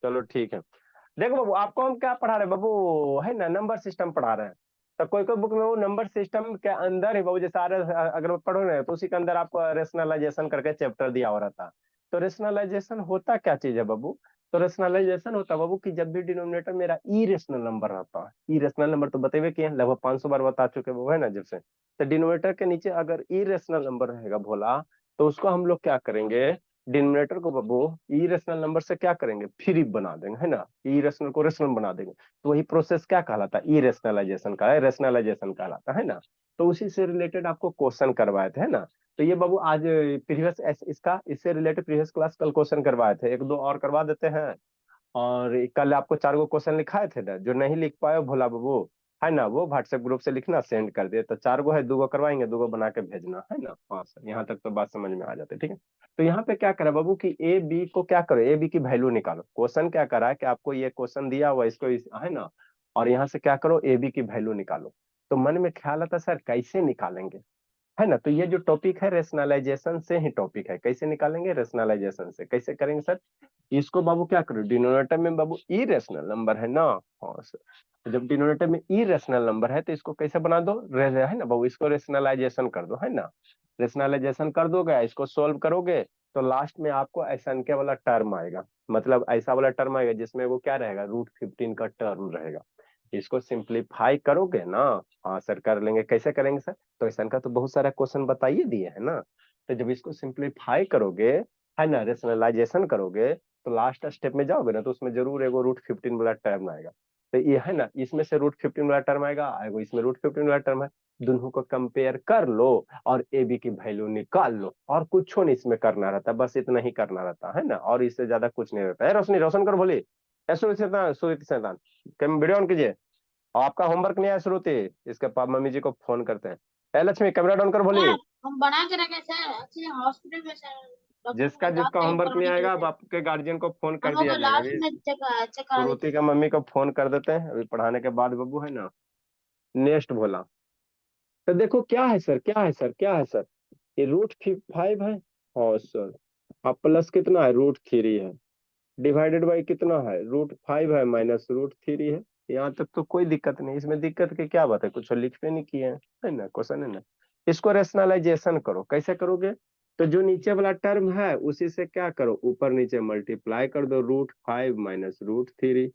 चलो ठीक है। देखो बाबू, आपको हम क्या पढ़ा रहे हैं बाबू, है ना, नंबर सिस्टम पढ़ा रहे हैं। तो कोई कोई बुक में वो नंबर सिस्टम के अंदर ही बाबू, जैसे अगर वो पढ़ोगे तो उसी के अंदर आपको रेशनलाइजेशन करके चैप्टर दिया हो रहता। तो रेशनलाइजेशन होता क्या चीज है बाबू? तो रेशनलाइजेशन होता है बाबू कि जब भी डिनोमिनेटर मेरा इरेशनल नंबर रहता है, इरेशनल नंबर तो बतेबे किए हैं, लगभग 500 बार बता चुके वो, है ना, जब से। तो डिनोमिनेटर के नीचे अगर इरेशनल नंबर रहेगा भोला, तो उसको हम लोग क्या करेंगे, डिनोमिनेटर को बाबू इरेशनल नंबर से क्या करेंगे, फ्री बना देंगे, है ना, इरेशनल को रेशनल बना देंगे। तो वही प्रोसेस क्या कहलाता है, इरेशनलाइजेशन का है, रेशनलाइजेशन कहलाता है ना। तो उसी से रिलेटेड आपको क्वेश्चन करवाए थे, है ना। तो ये बाबू आज प्रीवियस इसका इससे रिलेटेड प्रीवियस क्लास कल क्वेश्चन करवाए थे, एक दो और करवा देते हैं। और कल आपको 4 गो क्वेश्चन लिखाए थे ना, जो नहीं लिख पाए हो भोला बाबू, है ना, वो व्हाट्सएप ग्रुप से लिखना, सेंड कर दे। तो 4 गो है, 2 गो करवाएंगे, 2 गो बना के भेजना, है ना। हाँ सर, यहाँ तक तो बात समझ में आ जाती है, ठीक है। तो यहाँ पे क्या करा बाबू कि ए बी को क्या करो, ए बी की वैल्यू निकालो। क्वेश्चन क्या करा है कि आपको ये क्वेश्चन दिया हुआ इसको है ना, और यहाँ से क्या करो, ए बी की वैल्यू निकालो। तो मन में ख्याल आता सर कैसे निकालेंगे, है ना। तो ये जो टॉपिक है रेशनलाइजेशन से ही टॉपिक है, कैसे निकालेंगे, रेशनलाइजेशन से कैसे करेंगे सर। इसको बाबू क्या करो, डिनोमिनेटर में बाबू इरेशनल नंबर है ना। हाँ सर। तो जब डिनोमिनेटर में इरेशनल नंबर है तो इसको कैसे बना दो, है ना बाबू, इसको रेशनलाइजेशन कर दो, है ना। रेशनलाइजेशन कर दोगे, इसको सोल्व करोगे, तो लास्ट में आपको असंख्य वाला टर्म आएगा। मतलब ऐसा वाला टर्म आएगा जिसमें वो क्या रहेगा, √15 का टर्म रहेगा। इसको सिंप्लीफाई करोगे ना। हाँ सर कर लेंगे, कैसे करेंगे सर। तो ऐसा का तो बहुत सारा क्वेश्चन बताइए दिए है ना। तो जब इसको सिंप्लीफाई करोगे, है ना, रेशनलाइजेशन करोगे, तो लास्ट स्टेप में जाओगे ना, तो उसमें जरूर एगो √15 वाला टर्म आएगा। तो ये है ना, इसमें से √15 वाला टर्म आएगा, एगो इसमें √15 वाला टर्म है। दोनों को कंपेयर कर लो और ए बी की वैल्यू निकाल लो, और कुछ नहीं इसमें करना रहता, बस इतना ही करना रहता है ना, और इससे ज्यादा कुछ नहीं रहता है। रोशनी रोशन कर बोली, सूर्य शैतान, सूर्य शैतान, वीडियो ऑन कीजिए। आपका होमवर्क नहीं आया श्रुति, इसके पापा मम्मी जी को फोन करते हैं। लक्ष्मी कैमरा डाउन कर बोली। सर हम बना के रखे सर, अच्छे हॉस्पिटल में सर, डॉक्टर को जिसका जिसका बताते हैं होमवर्क नहीं करवाने के आएगा लिए अब सर। आपके गार्जियन को फोन हम कर लोग दिया को जाएगा लास्ट अभी। में चेक करा श्रुति देते का हैं। मम्मी को फोन कर देते हैं अभी पढ़ाने के बाद बाबू, है ना। नेक्स्ट बोला, तो देखो क्या है सर, क्या है सर, क्या है सर, ये √5 है। हाँ सर। अब प्लस कितना है, √3 है, डिवाइडेड बाई कितना है, √5 है, माइनस √3 है। यहाँ तक तो कोई दिक्कत नहीं, इसमें दिक्कत की क्या बात है, कुछ लिखते नहीं किए हैं, है ना, क्वेश्चन है ना। इसको रेशनलाइजेशन करो, कैसे करोगे। तो जो नीचे वाला टर्म है उसी से क्या करो, ऊपर नीचे मल्टीप्लाई कर दो, √5 माइनस √3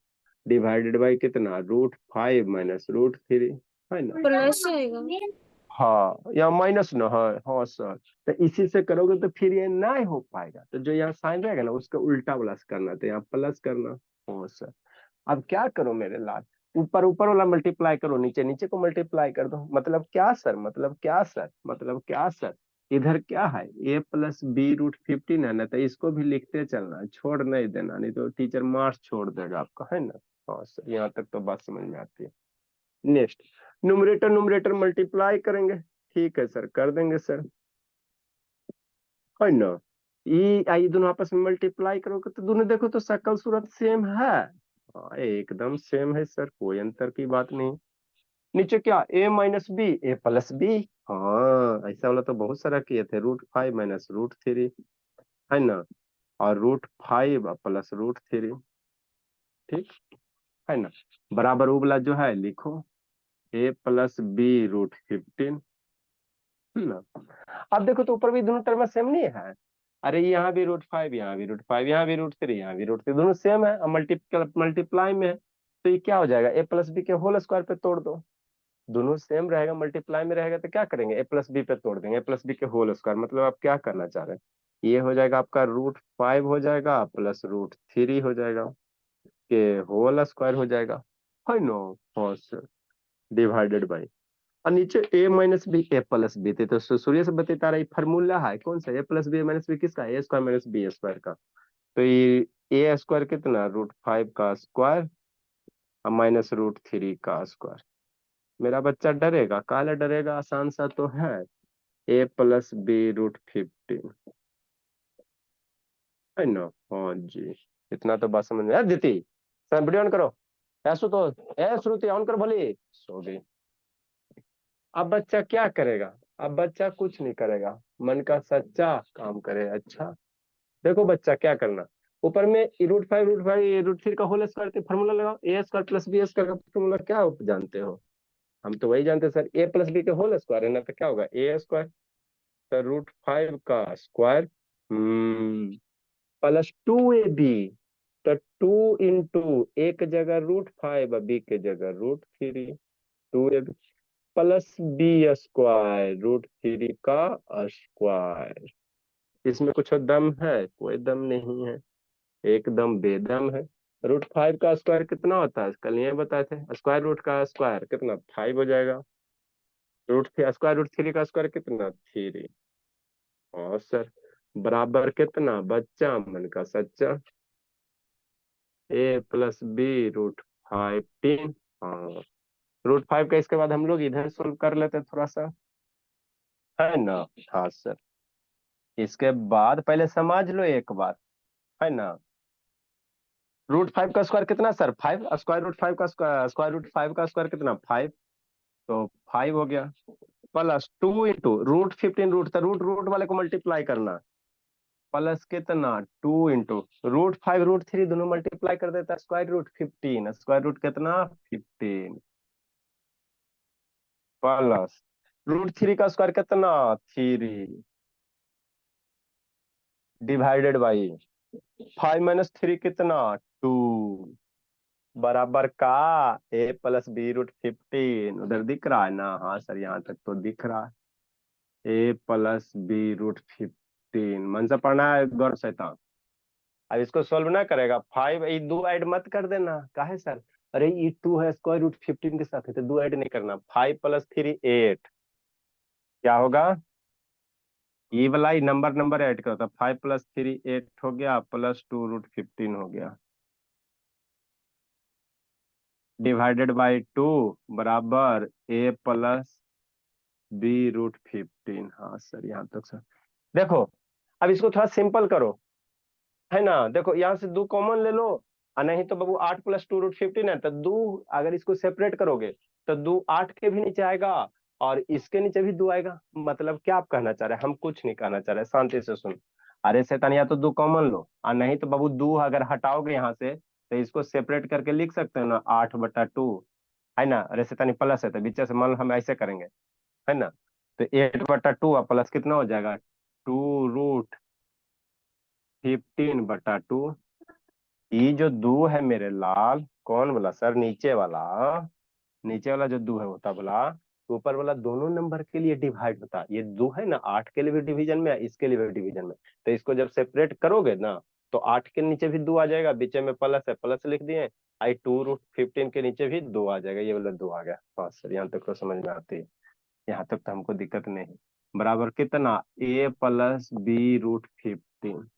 डिवाइडेड बाई कितना, √5 माइनस √3, है ना। प्लस आएगा। हाँ, या माइनस ना है, हाँ सर। तो इसी से करोगे तो फिर ये ना हो पाएगा, तो जो यहाँ साइन रहेगा ना उसका उल्टा प्लस करना, तो यहाँ प्लस करना। हाँ सर। अब क्या करो मेरे लाल, ऊपर ऊपर वाला मल्टीप्लाई करो, नीचे नीचे को मल्टीप्लाई कर दो। मतलब क्या सर, मतलब क्या सर, मतलब क्या सर। इधर क्या है, a + b√15 है ना, तो इसको भी लिखते चलना, छोड़ नहीं देना, नहीं तो टीचर मार्क्स छोड़ देगा आपका, है ना। हाँ सर, यहाँ तक तो बात समझ में आती है। नेक्स्ट, न्यूमरेटर न्यूमरेटर मल्टीप्लाई करेंगे, ठीक है सर, कर देंगे सर, है ना। ये आई दोनों आपस में मल्टीप्लाई करोगे तो दोनों देखो तो शक्ल सूरत सेम है। हाँ एकदम सेम है सर, कोई अंतर की बात नहीं। नीचे क्या, a - b, a + b। हाँ ऐसा वाला तो बहुत सारा किए थे, √5 माइनस √3, है ना, और √5 प्लस √3, ठीक, है ना। बराबर वो वाला जो है लिखो, a + b√15, है ना। अब देखो तो ऊपर भी दोनों टर्म सेम नहीं है। अरे यहाँ भी √5, यहाँ भी √5, यहाँ भी √3, यहाँ भी √3, दोनों सेम है, मल्टीप्लाई में है। तो ये क्या हो जाएगा, a + b के होल स्क्वायर पे तोड़ दो। दोनों सेम रहेगा, मल्टीप्लाई में रहेगा, तो क्या करेंगे, a + b पे तोड़ देंगे, a + b के होल स्क्वायर। मतलब आप क्या करना चाह रहे हैं, ये हो जाएगा आपका √5 हो जाएगा प्लस √3 हो जाएगा, के होल स्क्वायर हो जाएगा, है नो। हाँ सर, डिवाइडेड बाई, और नीचे a - b, a + b थे, तो सूर्य से बता रहा है फॉर्मूला है कौन सा, a + b - b किसका, a² - b² का। तो ये a² कितना, √5 का स्क्वायर और माइनस √3 का स्क्वायर। मेरा बच्चा डरेगा, काला डरेगा, आसान सा तो है, a + b√15, है ना। हाँ जी, इतना तो बात समझ में आ दीदी। सर वीडियो ऑन करो, ऐसो तो श्रुति ऑन कर भले, सो गई। अब बच्चा क्या करेगा, अब बच्चा कुछ नहीं करेगा, मन का सच्चा काम करे। अच्छा देखो बच्चा क्या करना, ऊपर में √5 का होल स्क्वायर फॉर्मूला लगाओ, ए स्क्वायर प्लस बी स्क्वायर का फॉर्मूला क्या आप जानते हो? हम तो वही जानते हैं सर, ए प्लस बी के होल स्क्वायर है ना, तो क्या होगा ए स्क्वायर, तो √5 का स्क्वायर प्लस 2ab, तो 2 इंटू ए की जगह √5 बी के जगह √3, 2ab प्लस बी स्क्वायर √3 का स्क्वायर। इसमें कुछ दम है? कोई दम नहीं है, एकदम बेदम है। √5 का स्क्वायर कितना होता है, कल ये बताए थे, स्क्वायर रूट का स्क्वायर कितना 5 हो जाएगा। स्क्वायर √3 का स्क्वायर कितना 3। और सर बराबर कितना बच्चा मन का सच्चा, ए प्लस बी √5 3। हाँ, √5 का इसके बाद हम लोग इधर सोल्व कर लेते हैं थोड़ा सा, है ना। हाँ सर, इसके बाद पहले समझ लो एक बात, है ना। √5 का स्क्वायर कितना सर 5, स्क्वायर √5 का स्क्वायर कितना 5, तो 5 हो गया, प्लस 2 इंटू √15, रूट था रूट रूट वाले को मल्टीप्लाई करना, प्लस कितना 2 इंटू √5 √3 दोनों मल्टीप्लाई कर देता है, स्क्वायर √15, स्क्वायर रूट कितना 15, प्लस √3 का स्क्वायर कितना 3, डिवाइडेड बाई 5 - 3 कितना 2, बराबर का ए प्लस बी √15, उधर दिख रहा है ना? हाँ सर यहाँ तक तो दिख रहा है, ए प्लस बी √15, मन से पढ़ना है गौर शैतान। अब इसको सोल्व ना करेगा 5, ये 2 ऐड मत कर देना, काहे सर? अरे ये 2 है स्क्वायर √15 के साथ है, तो 2 ऐड नहीं करना, 5 + 3 8, क्या होगा? ये वाला ही नंबर नंबर ऐड करो, तो 5 + 3 8 हो गया, प्लस 2 √15 हो गया, डिवाइडेड बाई 2 बराबर ए प्लस बी √15। हाँ सर यहाँ तक सर। देखो अब इसको थोड़ा सिंपल करो, है ना। देखो यहाँ से 2 कॉमन ले लो, और नहीं तो बाबू 8 + 2 √15 है, तो 2 अगर इसको सेपरेट करोगे तो 2 8 के भी नीचे आएगा, और इसके नीचे भी 2 आएगा। मतलब क्या आप कहना चाह रहे हैं? हम कुछ नहीं कहना चाह रहे, शांति से सुन। अरे शैतान, या तो 2 कॉमन लो, और नहीं तो बाबू 2 अगर हटाओगे यहाँ से तो इसको सेपरेट करके लिख सकते हो ना, 8/2, है ना। अरे शैतानी प्लस है तो बीच से मान लो हम ऐसे करेंगे, है ना। तो 8/2 और प्लस कितना हो जाएगा 2√15/2। ये जो 2 है मेरे लाल, कौन वाला सर? नीचे वाला, नीचे वाला जो 2 है होता बोला, ऊपर वाला दोनों नंबर के लिए डिवाइड होता है। ये 2 है ना, 8 के लिए भी डिवीजन में है, इसके लिए भी डिवीजन में, तो इसको जब सेपरेट करोगे ना तो 8 के नीचे भी 2 आ जाएगा, बीच में प्लस है प्लस लिख दिए, आई 2√15 के नीचे भी 2 आ जाएगा, ये वाला 2 आ गया। हाँ सर यहाँ तक तो समझ में आती है, यहाँ तक तो हमको दिक्कत नहीं। बराबर कितना ए प्लस बी √15।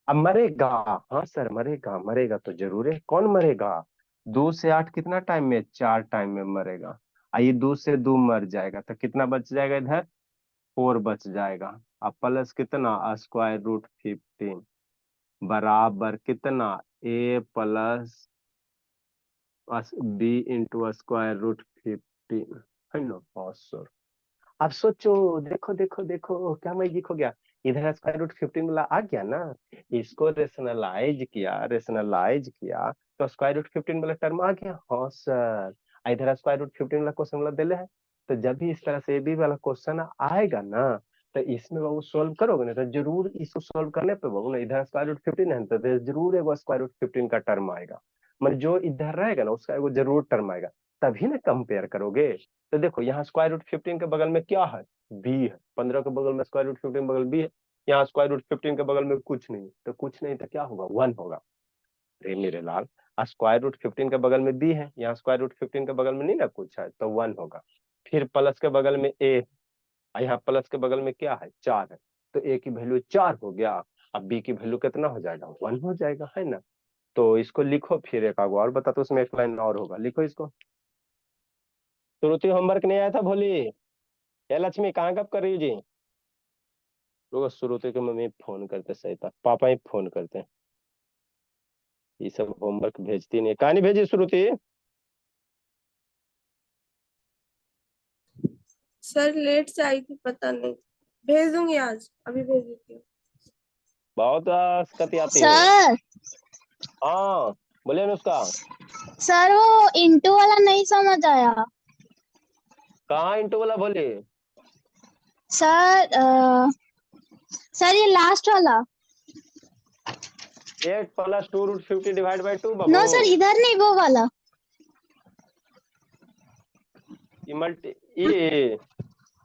अब मरेगा? हाँ सर मरेगा, मरेगा तो जरूर है, कौन मरेगा? 2 से 8 कितना टाइम में? 4 टाइम में मरेगा। आइए 2 से 2 मर जाएगा, तो कितना बच जाएगा इधर? 4 बच जाएगा। अब प्लस कितना स्क्वायर √15 बराबर कितना ए प्लस बी इंटू स्क्वायर √15, है ना। हाँ सर। अब सोचो, देखो देखो देखो क्या मैजिक हो गया, इधर स्क्वायर √15 वाला आ गया ना, इसको रेशनलाइज किया तो स्क्वायर √15 वाला टर्म आ गया। हाँ सर, इधर स्क्वायर √15 वाला क्वेश्चन वाला दिले है, तो जब भी इस तरह से भी वाला क्वेश्चन आएगा ना, तो इसमें बाबू सोल्व करोगे ना, तो जरूर इसको सोल्व करने पे बाबू ना, इधर स्क्वायर √15 है तो जरूर एगो स्क्वायर √15 का टर्म आएगा, मतलब जो इधर रहेगा ना उसका एगो जरूर टर्म आएगा, तभी ना कंपेयर करोगे। तो देखो यहाँ स्क्वायर √15 के बगल में क्या है? बी है, 15 के बगल में स्क्वायर √15 बगल बी है, यहाँ स्क्वायर √15 के बगल में कुछ नहीं, तो कुछ नहीं तो क्या होगा 1 होगा। अरे मेरे लाल, स्क्वायर √15 के बगल में बी है, यहाँ स्क्वायर √15 के बगल में नहीं ना कुछ है, तो 1 होगा। फिर प्लस के बगल में ए, यहाँ प्लस के बगल में क्या है 4 है, तो ए की वैल्यू 4 हो गया, अब बी की वैल्यू कितना हो जाएगा 1 हो जाएगा, है ना। तो इसको लिखो, फिर एक आगो और बता, तो उसमें एक लाइन और होगा, लिखो इसको। श्रुति होमवर्क नहीं आया था भोली? ये लक्ष्मी कहाँ कब कर रही हो जी? रुको, श्रुति के मम्मी फोन करते, सही था, पापा ही फोन करते हैं, ये सब होमवर्क भेजती नहीं, कहानी भेजी श्रुति? सर लेट से आई थी, पता नहीं। भेज दूंगी, आज अभी भेज देती हूँ। बहुत कतियाती हो। सर हाँ बोलिए अनुष्का। सर वो इंटू वाला नहीं समझ आया। कहाँ इंटू वाला बोली? सर सर ये लास्ट वाला। 8 + 2√50 डिवाइड बाई 2 नो बाबू। सर इधर नहीं, वो वाला। ये मल्टी ये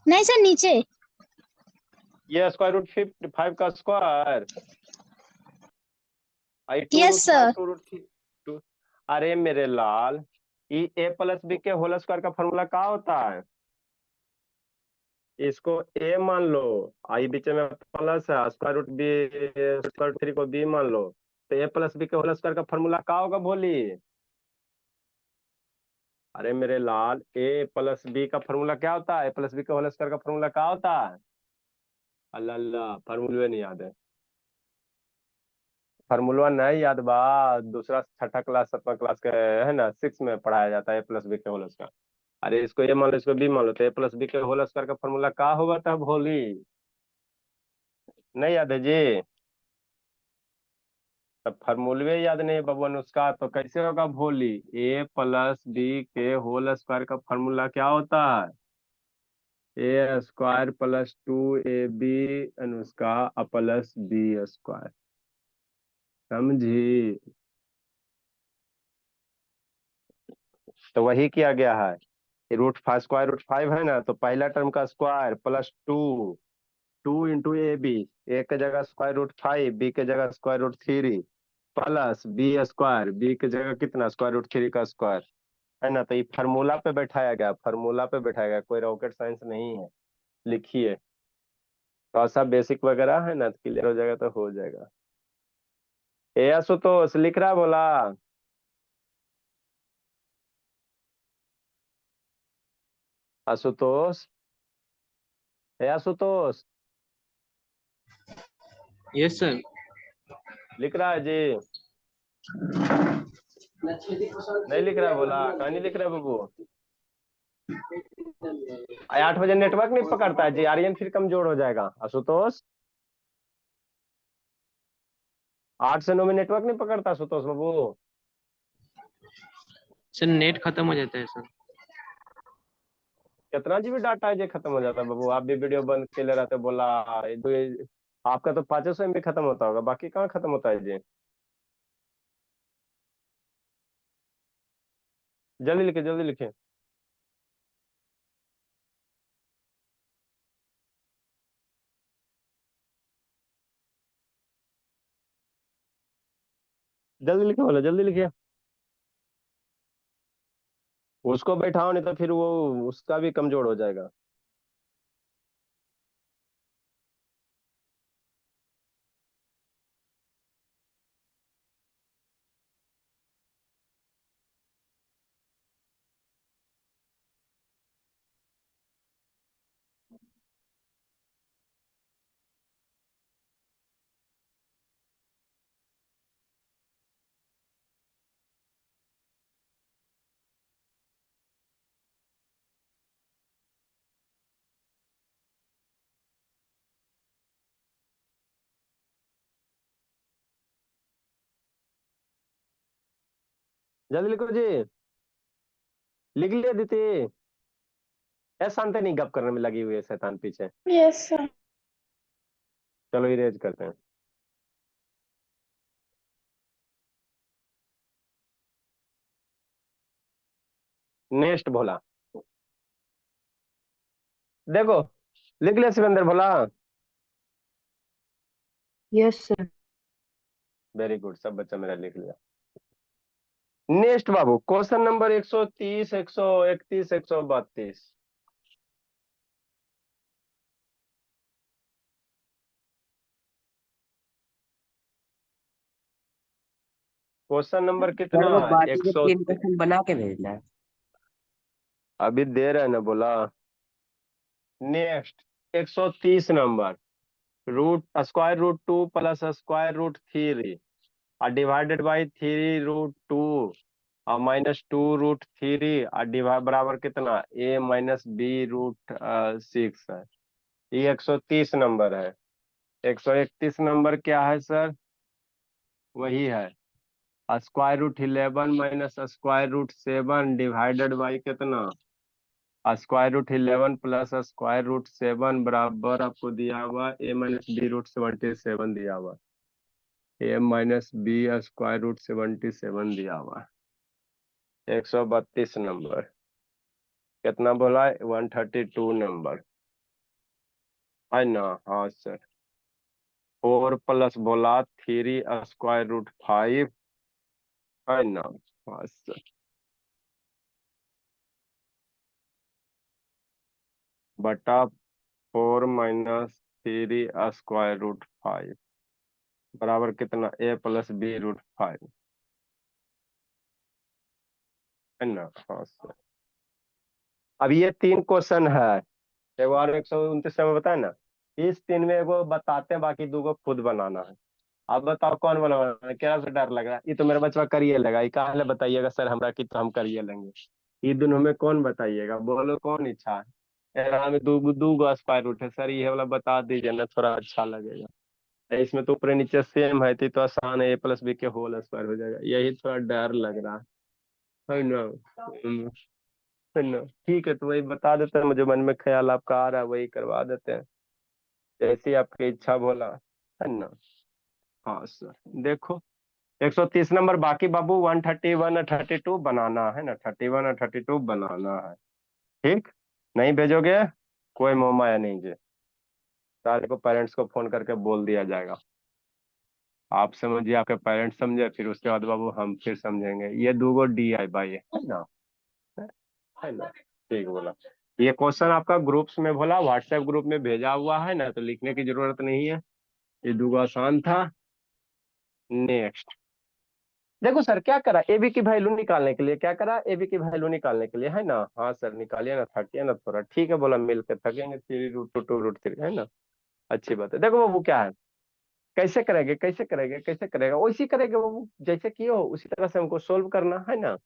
नहीं सर नीचे। √5 का square. I two yes root five sir. Two root three two. अरे मेरे लाल, ये a + b के होल स्क्वायर का फॉर्मूला क्या होता है? इसको a मान लो, आई बीच में प्लस है, √b√3 को b मान लो, तो a + b के होल स्क्वायर का फॉर्मूला क्या होगा भोली? अरे मेरे लाल, a + b का फॉर्मूला क्या होता है? a + b के होल स्क्वायर का फॉर्मूला क्या होता है? अल्लाह अल्लाह, फॉर्मूले नहीं याद है। फॉर्मूला नहीं याद बा? दूसरा छठा क्लास 7वां क्लास के है ना, 6 में पढ़ाया जाता है a + b के होल स्क्वायर। अरे इसको ये मान लो, इसको बी मान लो, तो a + b के होल स्क्वायर का फॉर्मूला क्या होगा तब भोली? नहीं याद है जी? तब फॉर्मूले याद नहीं है बबुआ उसका, तो कैसे होगा भोली? a + b के होल स्क्वायर का फॉर्मूला क्या होता है? a² + 2ab Anushka plus b²। समझी? तो वही किया गया है। √5 है ना, तो पहला टर्म का स्क्वायर प्लस 2, 2 × a b, ए के जगह √5, बी के जगह √3, प्लस b², बी के जगह कितना √3 का स्क्वायर। है ना, तो ये फार्मूला पे बैठाया गया, फार्मूला पे बैठाया गया, कोई रॉकेट साइंस नहीं है। लिखिए, तो ऐसा बेसिक वगैरह है ना, तो क्लियर हो जाएगा, तो हो जाएगा। ए आशुतोष लिख रहा है बोला। आशुतोष, ए आशुतोष यस सर। लिख रहा है जी? नहीं लिख रहा है बोला, कहानी लिख रहा है बाबू? 8 बजे नेटवर्क नहीं पकड़ता है जी, आर्यन फिर कमजोर हो जाएगा आशुतोष। 8 से 9 में नेटवर्क नहीं पकड़ता आशुतोष बाबू। सर नेट खत्म हो जाता है सर। कितना जीबी डाटा है जो खत्म हो जाता है बाबू? आप भी वीडियो बंद के ले रहते बोला। आपका तो 500 MB खत्म होता होगा, बाकी कहाँ खत्म होता है जी? जल्दी लिखे, जल्दी लिखे। जल्दी लिखे बोला, जल्दी लिखिए। उसको बैठाओ, नहीं तो फिर वो उसका भी कमजोर हो जाएगा। जल्दी लिखो जी। लिख लिया दीदी? ऐसा शांति नहीं, गप करने में लगी हुई है शैतान पीछे। Yes sir. चलो इरेज करते हैं। नेक्स्ट भोला, देखो लिख लिया Shivendra Bhola? Yes sir. Very good, सब बच्चा मेरा लिख लिया। नेक्स्ट बाबू, question number 130, 131, 132। Question number sir कितना? वो बाकी एक के सौ 3 क्वेश्चन बना के भेजना है। अभी दे रहे हैं ना बोला। नेक्स्ट 130 नंबर, √√2 + √3 और डिवाइडेड बाई 3√2 और -2√3 और डिवाइड बराबर कितना? a - b√6 है। ये 130 नंबर है। 131 नंबर क्या है सर? वही है √11 माइनस √7 डिवाइडेड बाई कितना? √11 प्लस √7 बराबर आपको दिया हुआ a-b√77 दिया हुआ, a-b√77 दिया हुआ। 132 नंबर कितना बोला? 132 नंबर है ना? हाँ सर। 4 प्लस बोला 3√5 है ना? हाँ सर। बटा 4 - 3√5 बराबर कितना? a+b√5 है ना? हाँ सर। अब ये 3 क्वेश्चन है, एगो और 129 में बताए ना, इस 3 में एगो बताते हैं, बाकी 2 को खुद बनाना है। आप बताओ कौन बनाना है? क्या से डर लग रहा है? ये तो मेरा बचवा करिए लेगा, ये काहे बताइएगा सर हमरा की, तो हम करिए लेंगे। ये दोनों में कौन बताइएगा? बोलो कौन इच्छा है? यार हमें दो गो स्क्वायर रूट है सर, ये वाला बता दीजिए ना, थोड़ा अच्छा लगेगा। इसमें तो ऊपर नीचे सेम है, तो आसान है, a+b के होल स्क्वायर हो जाएगा, यही थोड़ा डर लग रहा है ना? है ना? ठीक है, तो वही बता देते हैं, मुझे मन में ख्याल आपका आ रहा है, वही करवा देते हैं, जैसी आपकी इच्छा भोला, है ना? हाँ सर। देखो 130 नंबर बाकी बाबू, 131 और 32 बनाना है ना, 31 और 32 बनाना है। ठीक, नहीं भेजोगे कोई मोह माया नहीं जी, सारे को पेरेंट्स को फोन करके बोल दिया जाएगा। आप समझिए, आपके पेरेंट्स समझे, फिर उसके बाद बाबू हम फिर समझेंगे। ये 2 डी आई बाई है ना? है ना? ठीक बोला। ये क्वेश्चन आपका ग्रुप्स में बोला, व्हाट्सएप ग्रुप में भेजा हुआ है ना, तो लिखने की जरूरत नहीं है, ये 2 आसान था। नेक्स्ट देखो सर, क्या करा ए बी की वैल्यू निकालने के लिए, क्या करा ए बी की वैल्यू निकालने के लिए, है ना? हाँ सर, निकालिए ना, थकिए ना थोड़ा, ठीक है बोला, मिलकर थकेंगे, 3√2 √3 है ना? अच्छी बात है। देखो बाबू क्या है, कैसे करेंगे, कैसे करेंगे, कैसे करेगा, वैसे करेंगे बाबू, जैसे किए हो उसी तरह से हमको सोल्व करना है ना?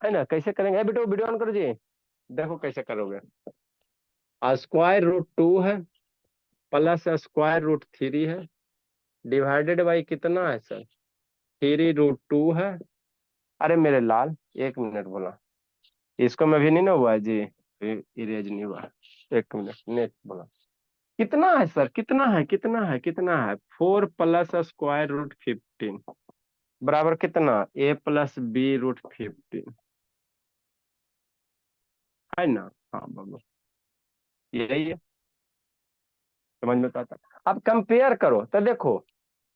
है ना? कैसे करेंगे? बेटो वीडियो ऑन करो जी, देखो कैसे करोगे। √2 है प्लस √3 है डिवाइडेड बाई कितना है सर? 3√2 है। अरे मेरे लाल, 1 मिनट बोला, इसको में भी नहीं ना हुआ है जी, इरेज नहीं हुआ, 1 मिनट, नेक्स्ट बोला। कितना है सर? कितना है? कितना है? कितना है? 4 प्लस √15 बराबर कितना? a+b√15 है ना? हाँ बाबू, यही है, समझ में तो आता है। अब कंपेयर करो तो देखो,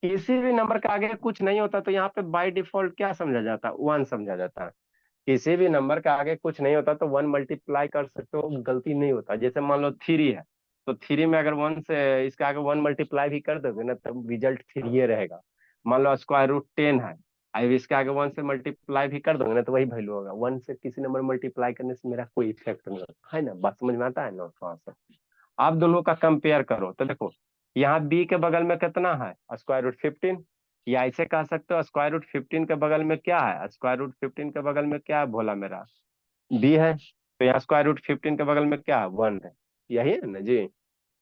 किसी भी नंबर के आगे कुछ नहीं होता तो यहाँ पे बाय डिफॉल्ट क्या समझा जाता है? 1 समझा जाता है। किसी भी नंबर के आगे कुछ नहीं होता तो 1 मल्टीप्लाई कर सकते हो, गलती नहीं होता। जैसे मान लो 3 है, तो 3 में अगर 1 से इसके आगे 1 मल्टीप्लाई भी कर दोगे ना, तब रिजल्ट 3 रहेगा। मान लो √10 है, अब इसके आगे 1 से मल्टीप्लाई भी कर दोगे ना, तो वही वैल्यू होगा। 1 से किसी नंबर मल्टीप्लाई करने से मेरा कोई इफेक्ट नहीं होता, है ना? बात समझ में आता है ना? थोड़ा सा आप दोनों का कंपेयर करो तो देखो, यहाँ बी के बगल में कितना है? √15, या ऐसे कह सकते हो √15 के बगल में क्या है? √15 के बगल में क्या है भोला मेरा? बी है, तो यहाँ √15 के बगल में क्या है? 1 है, यही है ना जी?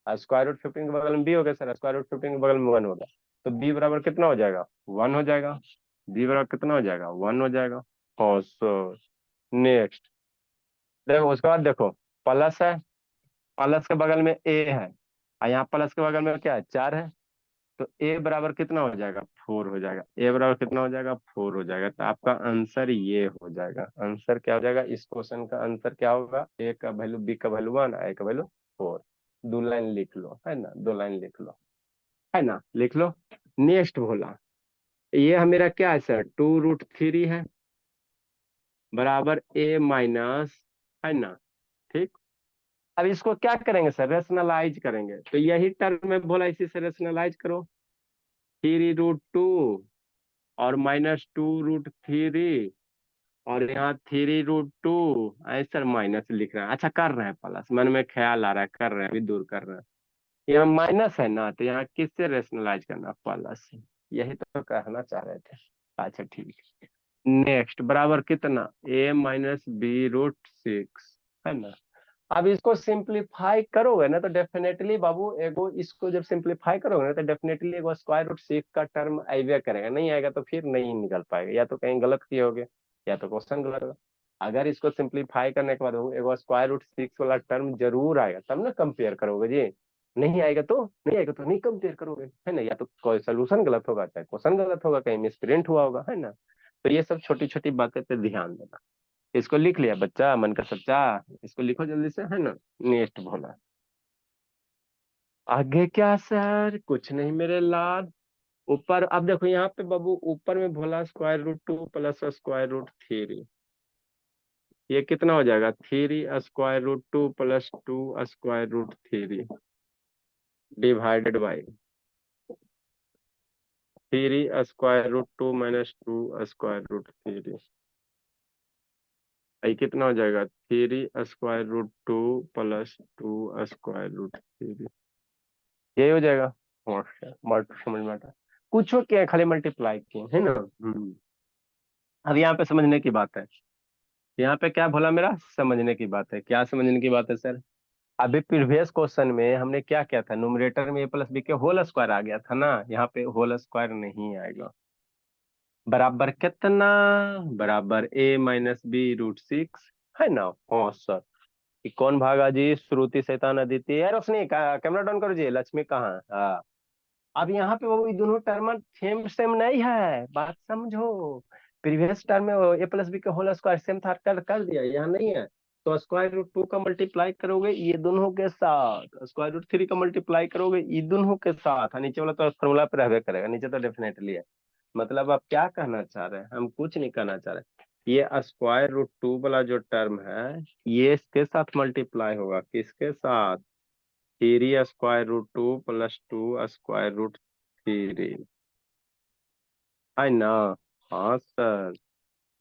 √15 के बगल में बी हो गया सर, √15 के बगल में 1 होगा, तो बी बराबर कितना हो जाएगा? 1 हो जाएगा। बी बराबर कितना हो जाएगा? 1 हो जाएगा। और सो नेक्स्ट देखो, उसके बाद देखो, प्लस है, प्लस के बगल में ए है, और यहाँ प्लस के बगल में क्या है? 4 है, तो ए बराबर कितना हो जाएगा? 4 हो जाएगा। ए बराबर कितना हो जाएगा? 4 हो जाएगा। तो आपका आंसर ये हो जाएगा। आंसर क्या हो जाएगा? इस क्वेश्चन का आंसर क्या होगा? ए का वैल्यू, बी का वैल्यू 1, ए का वैल्यू 4। 2 लाइन लिख लो, है ना? 2 लाइन लिख लो, है ना? लिख लो। नेक्स्ट बोला, ये है मेरा क्या है सर? 2√3 है बराबर a माइनस, है ना? ठीक, अब इसको क्या करेंगे सर? रेशनलाइज करेंगे, तो यही टर्म में बोला, इसी से रेशनलाइज करो। 3√2 और -2√3 और यहाँ 3√2, ऐसा माइनस लिख रहे हैं। अच्छा कर रहे हैं, प्लस मन में ख्याल आ रहा है, कर रहे हैं, अभी दूर कर रहे हैं। यहाँ माइनस है ना, तो यहाँ किससे रेशनलाइज करना? प्लस से, यही तो कहना चाह रहे थे। अच्छा ठीक है, नेक्स्ट बराबर कितना? a - b√6 है ना? अब इसको सिंप्लीफाई करोगे ना तो डेफिनेटली बाबू एगो, इसको जब सिंप्लीफाई करोगे ना तो डेफिनेटली एगो स्क्वायर रूट सिक्स का टर्म आइवे करेगा, नहीं आएगा तो फिर नहीं निकल पाएगा, या तो कहीं गलत किए होगे या तो क्वेश्चन गलत होगा। अगर इसको सिंप्लीफाई करने के बाद एगो स्क्वायर रूट सिक्स वाला टर्म जरूर आएगा, तब ना कंपेयर करोगे जी। नहीं आएगा तो नहीं कंपेयर करोगे, है ना, या तो कोई सोल्यूशन गलत होगा चाहे क्वेश्चन गलत होगा, कहीं मिसप्रिंट हुआ होगा, है ना। तो ये सब छोटी छोटी बातें पे ध्यान देना। इसको लिख लिया बच्चा, मन का सच्चा, इसको लिखो जल्दी से, है ना। नेक्स्ट बोला, आगे क्या सर, कुछ नहीं मेरे लाल। ऊपर अब देखो यहाँ पे बाबू, ऊपर में बोला square root two plus square root three, ये कितना हो जाएगा, three square root two plus two square root three divided by three square root two minus two square root three, ये कितना हो जाएगा, three square root two plus two square root three, यही हो जाएगा। मल्टी समझ में आता है। कुछ क्या है, खाली मल्टीप्लाई किए, है ना। अब यहाँ पे समझने की बात है, यहाँ पे क्या बोला मेरा, समझने की बात है। क्या समझने की बात है सर, अभी प्रीवियस क्वेश्चन में हमने क्या किया था, न्यूमरेटर में ए प्लस बी के होल स्क्वायर आ गया था ना, यहाँ पे होल स्क्वायर नहीं आएगा। बराबर कितना, बराबर ए माइनस बी रूट सिक्स, है ना। हाँ सर, ये कौन भागा जी, श्रुति शैतान अदिति है, रोशनी का कैमरा डाउन करो जी, लक्ष्मी कहाँ है? हाँ। अब यहाँ पे वो दोनों टर्म सेम सेम नहीं है, बात समझो। प्रीवियस टर्म में ए प्लस बी के होल स्क्वायर सेम था, कर दिया, यहाँ नहीं है। तो स्क्वायर रूट टू का मल्टीप्लाई करोगे ये दोनों के साथ, स्क्वायर रूट थ्री का मल्टीप्लाई करोगे ये दोनों के साथ, हाँ, नीचे वाला तो फॉर्मूला पे रहबे करेगा, नीचे तो डेफिनेटली है। मतलब आप क्या कहना चाह रहे हैं, हम कुछ नहीं कहना चाह रहे। ये स्क्वायर रूट टू वाला जो टर्म है, ये इसके साथ मल्टीप्लाई होगा, किसके साथ, three square root two plus two square root three, है ना। हाँ सर,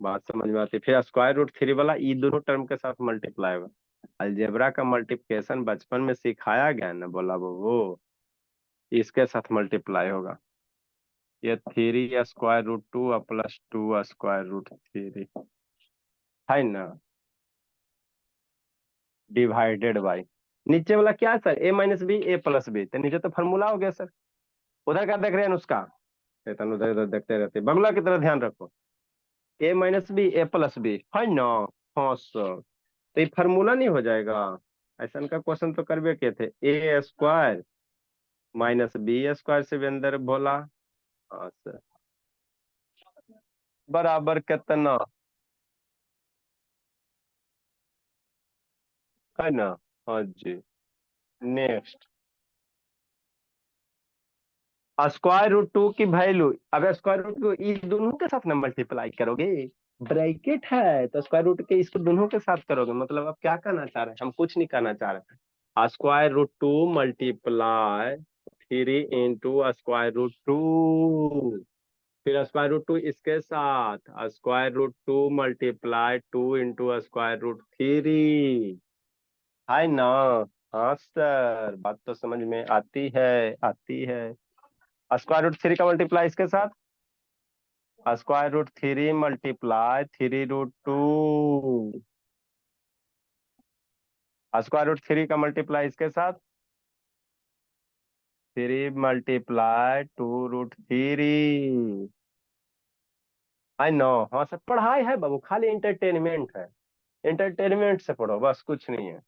बात समझ में आती है। फिर स्क्वायर रूट थ्री वाला ये दोनों टर्म के साथ मल्टीप्लाई होगा। अलजेब्रा का मल्टीप्लिकेशन बचपन में सिखाया गया ना, बोला वो इसके साथ मल्टीप्लाई होगा। ये three square root two plus two square root three, है ना, डिवाइडेड बाई नीचे वाला क्या sir, A minus B A plus B, तो नीचे तो फॉर्मूला हो गया सर। उधर का देख रहे हैं नुस्खा, शैतान उधर उधर देखते रहते, बगला की तरह ध्यान रखो। ए minus B A plus B, है ना। हाँ सर, तो ये फार्मूला नहीं हो जाएगा, ऐसा का क्वेश्चन तो करबे किए थे, ए स्क्वायर माइनस बी स्क्वायर से भी अंदर बोला। हाँ सर, बराबर कितना, है ना। हाँ जी, नेक्स्ट, स्क्वायर रूट टू की वैल्यू, अब स्क्वायर रूट को इस दोनों के साथ ना मल्टीप्लाई करोगे, ब्रैकेट है तो स्क्वायर रूट के इसको दोनों के साथ करोगे, मतलब आप क्या कहना चाह रहे हैं, हम कुछ नहीं कहना चाह रहे। Square root two multiply three into square root two, फिर स्क्वायर रूट टू इसके साथ square root two multiply two into square root three, है ना। हाँ सर, बात तो समझ में आती है, आती है। स्क्वायर रूट थ्री का मल्टीप्लाई इसके साथ, square root three multiply three root two, square root three का मल्टीप्लाई इसके साथ, three multiply two root three, I know. हाँ सर, पढ़ाई है बाबू, खाली इंटरटेनमेंट है, इंटरटेनमेंट से पढ़ो बस, कुछ नहीं है।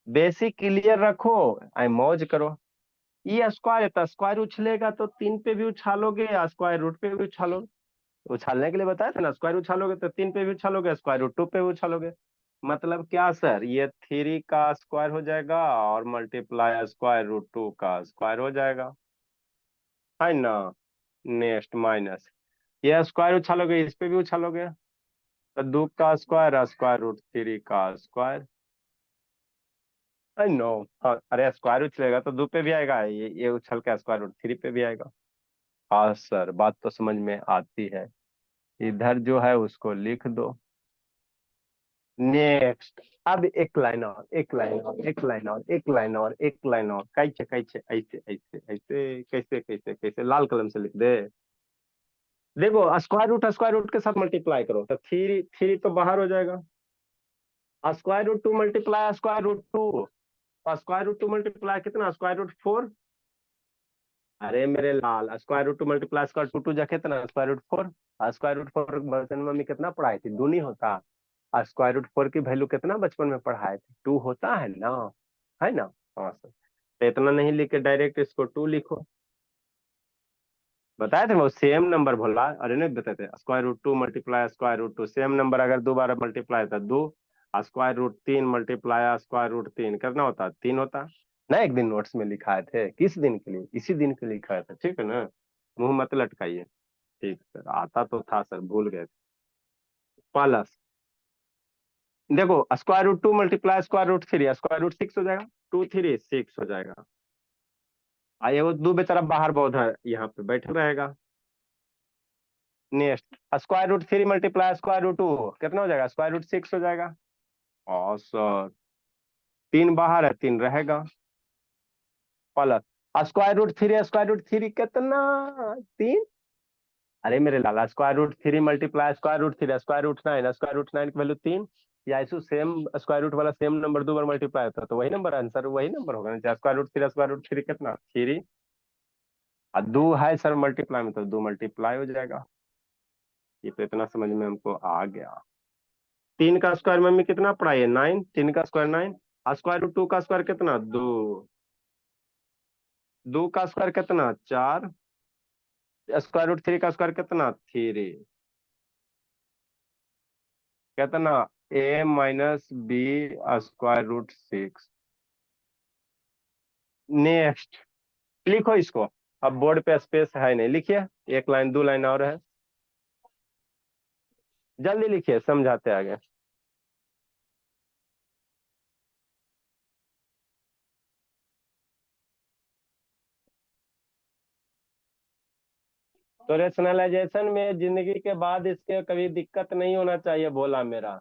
बेसिक क्लियर रखो, आई मौज करो। ये स्क्वायर है तो स्क्वायर उछलेगा तो तीन पे भी उछालोगे या स्क्वायर रूट पे भी उछालोगे, उछालने के लिए बताया था ना, स्क्वायर उछालोगे तो तीन पे भी उछालोगे, स्क्वायर रूट टू पे भी उछालोगे। मतलब क्या सर, ये थ्री का स्क्वायर हो जाएगा और मल्टीप्लाई स्क्वायर रूट टू का स्क्वायर हो जाएगा, है ना। नेक्स्ट माइनस, ये स्क्वायर उछालोगे इस पे भी उछालोगे, तो दो का स्क्वायर स्क्वायर रूट थ्री का स्क्वायर, आई नो। हाँ, अरे स्क्वायर उछलेगा तो दो पे भी आएगा, ये उछल के स्क्वायर रूट थ्री पे भी आएगा। हाँ सर, बात तो समझ में आती है। इधर जो है उसको लिख दो। नेक्स्ट, अब एक लाइन और, एक लाइन और, एक लाइन और, एक लाइन और, एक लाइन और, कैसे कैसे, ऐसे ऐसे ऐसे, कैसे कैसे कैसे, लाल कलम से लिख दे। देखो स्क्वायर रूट के साथ मल्टीप्लाई करो तो थ्री थ्री तो बाहर हो जाएगा, square root 2 multiply square root 2, square root 2 multiply कितना, स्क्वायर रूट 4। अरे मेरे लाल, square root 2 multiply square root 2 जा कितना, स्क्वायर रूट 4। स्क्वायर रूट 4 बचपन में मम्मी कितना पढ़ाई थी, 2 नहीं होता। स्क्वायर रूट 4 की वैल्यू कितना बचपन में पढ़ाए थे, 2 होता है ना, है ना। हाँ सर, तो इतना नहीं लिख के डायरेक्ट इसको 2 लिखो। बताए थे वो सेम नंबर बोला, अरे नहीं बताए थे, square root 2 multiply square root 2 same number अगर दोबारा मल्टीप्लाई था 2, square root 3 multiply square root 3 करना होता 3 होता ना। एक दिन नोट्स में लिखाए थे, किस दिन के लिए, इसी दिन के लिए लिखाए थे, ठीक है ना। मुंह मत लटकाइए। ठीक सर, आता तो था सर, भूल गए। प्लस देखो, square root 2 multiply square root 3, square root 6 हो जाएगा, 2 3 6 हो जाएगा। आइए वो दो बेचारा बाहर बहुत है, यहाँ पे बैठे रहेगा। Next, square root 3 multiply square root 2 कितना हो जाएगा, स्क्वायर रूट 6 हो जाएगा। और सर 3 बाहर है, 3 रहेगा। प्लस स्क्वायर रूट 3 कितना, 3। अरे मेरे लाला, square root 3 multiply square root 3 square root 9 की वैल्यू 3, या इसे सेम स्क्वायर रूट वाला सेम नंबर दो बार मल्टीप्लाई होता है तो वही नंबर, आंसर वही नंबर होगा ना। स्क्वायर रूट 3 कितना, 3। और 2 है सर मल्टीप्लाई में, तो 2 मल्टीप्लाई हो जाएगा। ये तो इतना समझ में हमको आ गया। 3 का स्क्वायर मम्मी कितना पढ़ाई है, 9, 3 का स्क्वायर 9। स्क्वायर रूट 2 का स्क्वायर कितना, 2। 2 का स्क्वायर कितना, 4। स्क्वायर रूट 3 का स्क्वायर कितना, 3। कितना, a minus B square root 6। Next, लिखो इसको। अब बोर्ड पे स्पेस है नहीं, लिखिए। एक लाइन 2 लाइन और है, जल्दी लिखिए, समझाते आगे। तो रेशनलाइजेशन में जिंदगी के बाद इसके कभी दिक्कत नहीं होना चाहिए, बोला मेरा।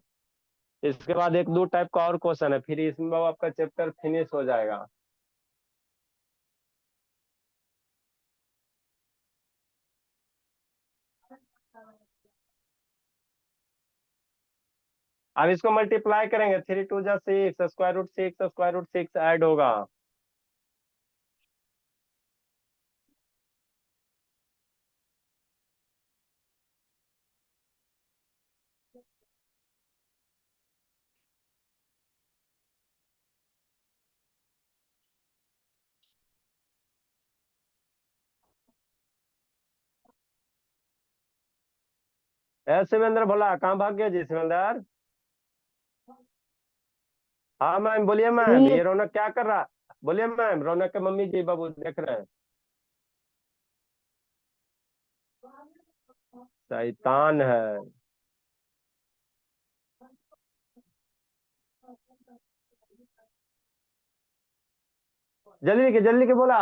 इसके बाद एक दो टाइप का और क्वेश्चन है, फिर इसमें आपका चैप्टर फिनिश हो जाएगा। अब इसको मल्टीप्लाई करेंगे, 3 2 जा 6, स्क्वायर रूट 6 ऐड होगा। शिवेंद्र भोला कहाँ भाग गया जी, शिवेंद्र। हाँ मैम, बोलिए मैम, नहीं ये रौनक क्या कर रहा। बोलिए मैम, रौनक के मम्मी जी बाबू देख रहे हैं। शैतान है। जल्दी लिखे बोला।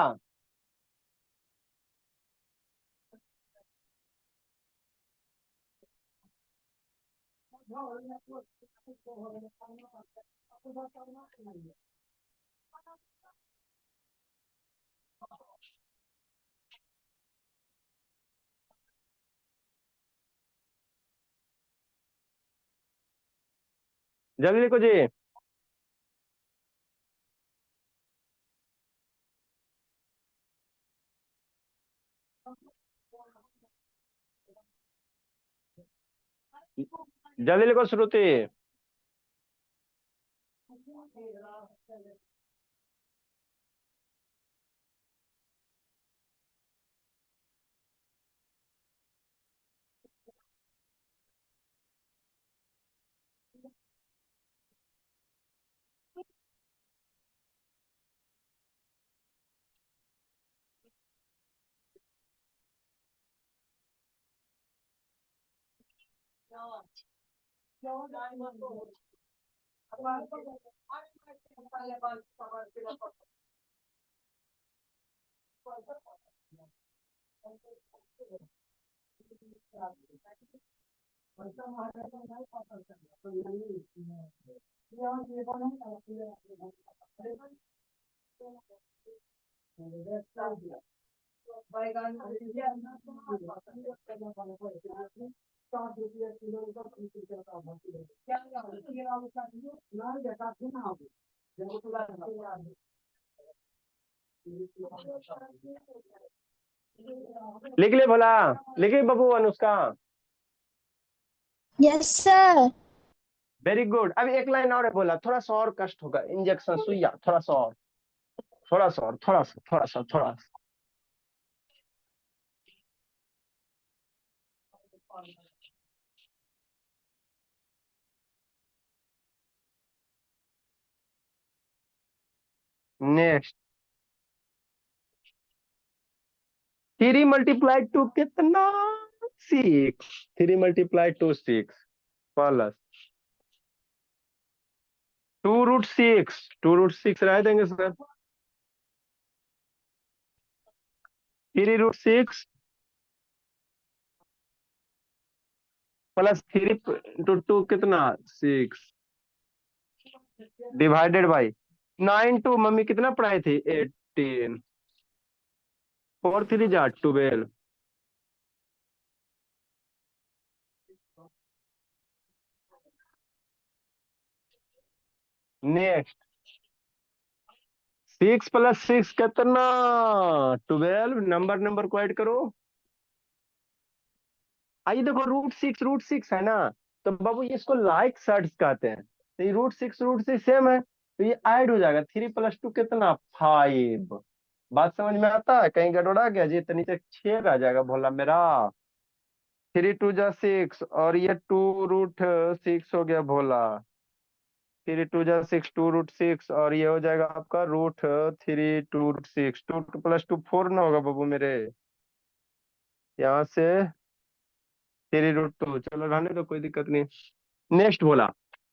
जल्दी लिखो जी। जल्दी लिखो श्रुति। लिख ले भला, लिखी बाबू Anushka. Yes sir. Very good. अब एक लाइन और है बोला, थोड़ा सा और कष्ट होगा, इंजेक्शन सुइया, थोड़ा सा और, थोड़ा सा और, थोड़ा सा, थोड़ा सा, थोड़ा सा। नेक्स्ट, 3 × 2 कितना? 6। 3 × 2 6 प्लस 2√6। 2√6 रह देंगे सर। 3√6 प्लस 3 × 2 कितना? 6 डिवाइडेड बाई 9 मम्मी कितना पढ़ाई थी? 18। 4 3 जा 12। नेक्स्ट, 6 + 6 कितना? 12। नंबर नंबर को ऐड करो। आइए देखो, √6 है ना, तो बाबू ये इसको लाइक सर्ट्स कहते हैं। तो ये √6 सेम है, तो ये ऐड हो जाएगा। 3 + 2 कितना? 5। बात समझ में आता है? कहीं गड़बड़ा गया जी? तो नीचे 6 आ जाएगा भोला मेरा। 3 × 2 = 6 और ये 2√6 हो गया भोला। 3 × 2 = 6, 2√6 और ये हो जाएगा आपका √3 2√6। 2 + 2 4 ना होगा बाबू मेरे, यहाँ से 3√2। चलो रहने दो, कोई दिक्कत नहीं। नेक्स्ट बोला,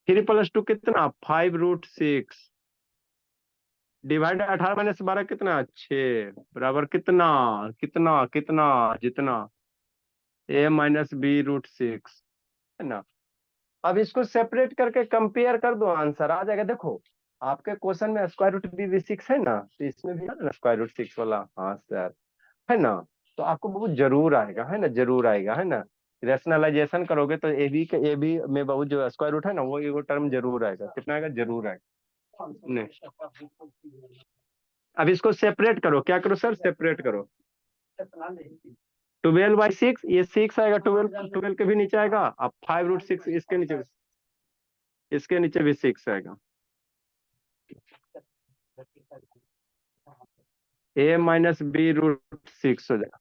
3 + 2 कितना? 5√6 डिवाइड 18 - 12 कितना? 6 बराबर कितना? कितना कितना? जितना a - b√6 है ना। अब इसको सेपरेट करके कंपेयर कर दो, आंसर आ जाएगा। देखो आपके क्वेश्चन में √b भी 6 है ना, तो इसमें भी है ना √6 वाला। हाँ सर, है ना। तो आपको बहुत जरूर आएगा, है ना, जरूर आएगा, है ना। रेशनलाइजेशन करोगे तो ए बी में बहुत जो स्क्वायर रूट है ना, वो टर्म जरूर आएगा। कितना आएगा? जरूर आएगा। नहीं, अब इसको सेपरेट करो। क्या करो सर? सेपरेट करो। 12/6, ये 6 आएगा। 12 12 के भी नीचे आएगा। अब 5√6 इसके नीचे भी 6 आएगा। a - b√6 हो जाएगा।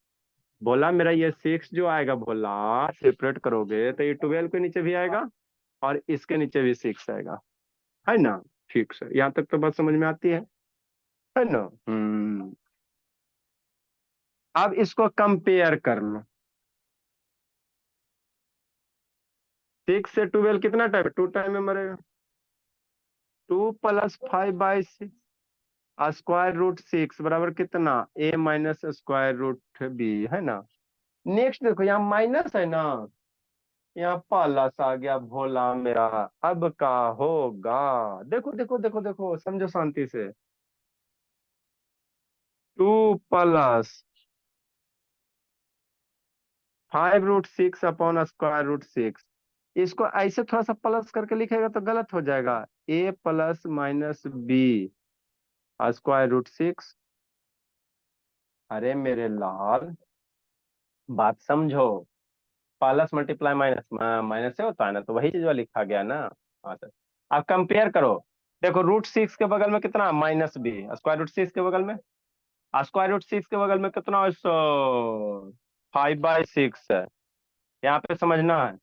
बोला मेरा ये 6 जो आएगा भोला, सेपरेट करोगे तो ये 12 के नीचे भी आएगा और इसके नीचे भी 6 आएगा, है ना। ठीक सर, यहाँ तक तो बात समझ में आती है ना। अब इसको कंपेयर कर लो। 6 से 12 कितना टाइम? 2 टाइम में मरेगा। 2 + 5/6 √6 बराबर कितना? a - √b, है ना। नेक्स्ट देखो, यहाँ माइनस है ना, यहाँ प्लस आ गया भोला मेरा। अब का होगा? देखो देखो देखो देखो, समझो शांति से। 2 + 5√6/√6। इसको ऐसे थोड़ा सा प्लस करके लिखेगा तो गलत हो जाएगा। a + - b√6। अरे मेरे लाल, बात समझो। प्लस मल्टीप्लाई माइनस, माइनस से होता है ना, तो वही चीज लिखा गया ना। हाँ सर। अब कंपेयर करो। देखो √6 के बगल में कितना? -b। √6 के बगल में, √6 के बगल में कितना? 5/6 है। यहाँ पे समझना है।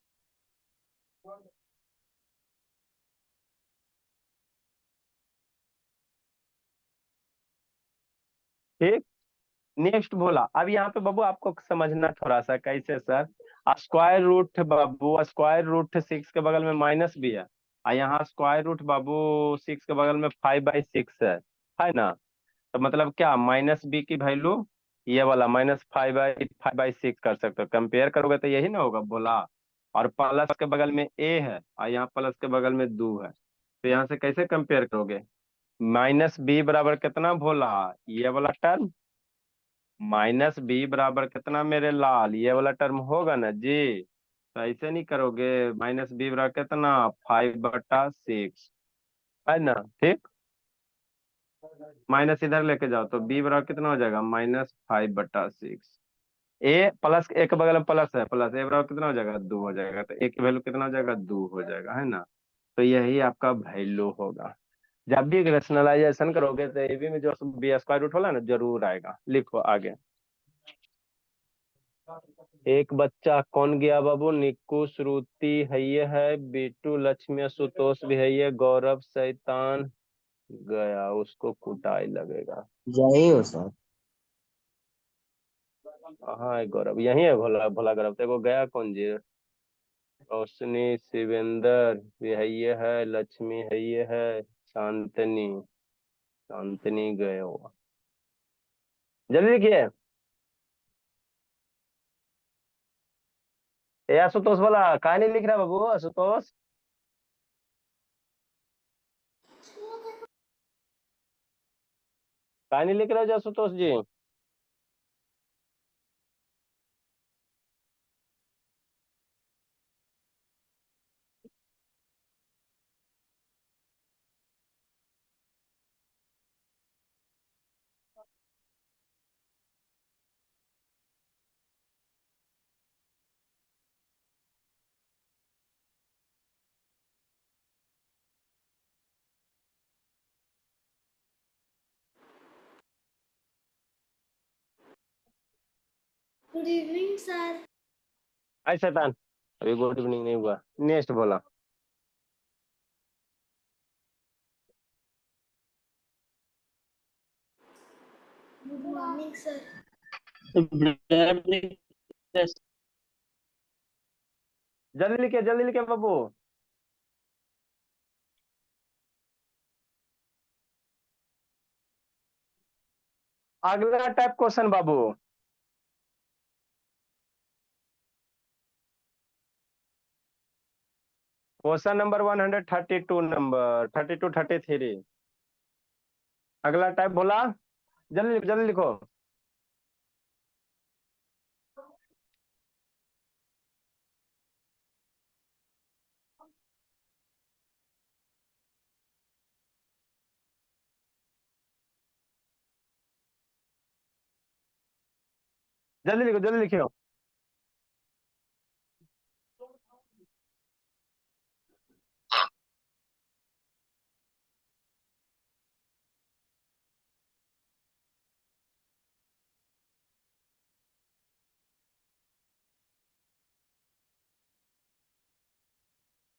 ठीक। नेक्स्ट बोला, अब यहाँ पे बाबू आपको समझना थोड़ा सा, कैसे सर? स्क्वायर रूट बाबू, √6 के बगल में -b है और यहाँ स्क्वायर रूट बाबू 6 के बगल में 5/6 है ना। तो मतलब क्या? -b की वैल्यू ये वाला -5/6 कर सकते हो। कंपेयर करोगे तो यही ना होगा बोला। और प्लस के बगल में a है और यहाँ प्लस के बगल में 2 है, तो यहाँ से कैसे कंपेयर करोगे? -b बराबर कितना भोला? ये वाला टर्म। -b बराबर कितना मेरे लाल? ये वाला टर्म होगा ना जी। तो ऐसे नहीं करोगे, माइनस बी बराबर कितना 5/6 है ना, ठीक। माइनस इधर लेके जाओ तो बी बराबर कितना हो जाएगा -5/6। ए प्लस, एक बगल में प्लस है, प्लस ए बराबर कितना हो जाएगा 2 हो जाएगा, तो ए की वैल्यू कितना हो जाएगा 2 हो जाएगा, है ना। तो यही आपका वैल्यू होगा। जब भी रैशनलाइजेशन करोगे तो ए बी में जो बी स्क्वायर रूट वाला ना जरूर आएगा। लिखो आगे। एक बच्चा कौन गया बाबू, निक्कू, श्रुति है ये है, बिट्टू, लक्ष्मी, आशुतोष भी है ये, गौरव शैतान गया, उसको कुटाई लगेगा। यही हो सर। हाँ है गौरव, यही है भोला भोला गौरव। देखो गया कौन जी, रोशनी, शिवेंद्र भी है ये है, लक्ष्मी है ये है, शांतनी, शांतनी गए हुआ। जल्दी लिखिए। ए आशुतोष बोला कहा नहीं लिख रहा बाबू, आशुतोष कहा नहीं लिख रहे हो ji Ashutosh ji. Good evening sir. आई शैतान, अभी गुड इवनिंग नहीं हुआ, नेक्स्ट बोला। Good morning sir. जल्दी लिखिए बाबू। अगला टाइप क्वेश्चन बाबू, क्वेश्चन नंबर 132, नंबर 32 33। अगला टाइप बोला, जल्दी लिखो। जल्दी लिखियो।